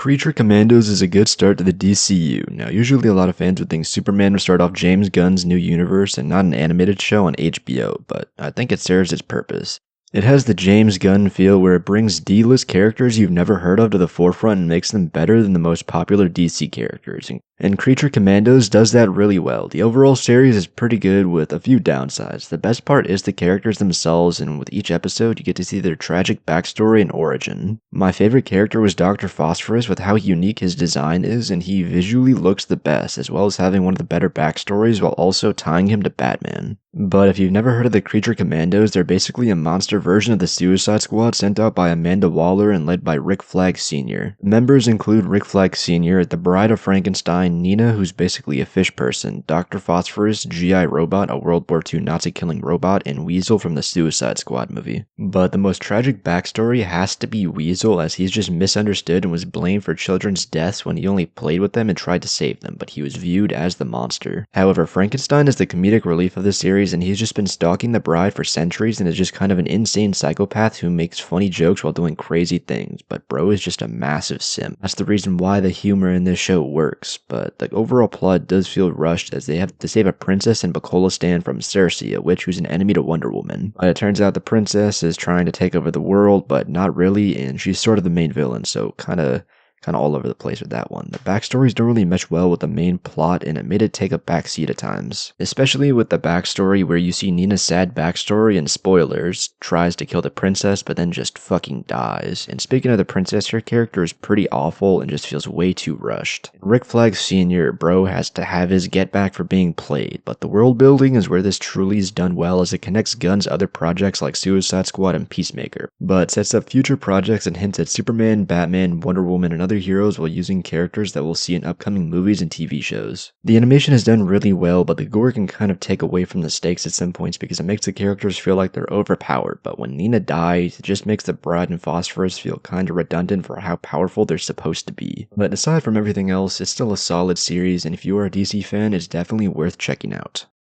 Creature Commandos is a good start to the DCU. Now, usually a lot of fans would think Superman would start off James Gunn's new universe and not an animated show on HBO, but I think it serves its purpose. It has the James Gunn feel where it brings D-list characters you've never heard of to the forefront and makes them better than the most popular DC characters. And Creature Commandos does that really well. The overall series is pretty good with a few downsides. The best part is the characters themselves, and with each episode you get to see their tragic backstory and origin. My favorite character was Dr. Phosphorus with how unique his design is, and he visually looks the best, as well as having one of the better backstories while also tying him to Batman. But if you've never heard of the Creature Commandos, they're basically a monster version of the Suicide Squad sent out by Amanda Waller and led by Rick Flag Sr. Members include Rick Flag Sr., the Bride of Frankenstein, Nina, who's basically a fish person, Dr. Phosphorus, G.I. Robot, a World War II Nazi-killing robot, and Weasel from the Suicide Squad movie. But the most tragic backstory has to be Weasel, as he's just misunderstood and was blamed for children's deaths when he only played with them and tried to save them, but he was viewed as the monster. However, Frankenstein is the comedic relief of the series, and he's just been stalking the bride for centuries and is just kind of an insane psychopath who makes funny jokes while doing crazy things, but bro is just a massive simp. That's the reason why the humor in this show works, but the overall plot does feel rushed as they have to save a princess in Bacolistan from Cersei, a witch who's an enemy to Wonder Woman. But it turns out the princess is trying to take over the world, but not really, and she's sort of the main villain, so kinda all over the place with that one. The backstories don't really mesh well with the main plot, and it made it take a backseat at times. Especially with the backstory where you see Nina's sad backstory and spoilers, tries to kill the princess but then just fucking dies. And speaking of the princess, her character is pretty awful and just feels way too rushed. Rick Flag Sr., bro, has to have his get back for being played, but the world building is where this truly is done well as it connects Gunn's other projects like Suicide Squad and Peacemaker, but sets up future projects and hints at Superman, Batman, Wonder Woman, and other heroes while using characters that we'll see in upcoming movies and TV shows. The animation is done really well, but the gore can kind of take away from the stakes at some points because it makes the characters feel like they're overpowered, but when Nina dies, it just makes the Bride and Phosphorus feel kinda redundant for how powerful they're supposed to be. But aside from everything else, it's still a solid series, and if you are a DC fan, it's definitely worth checking out.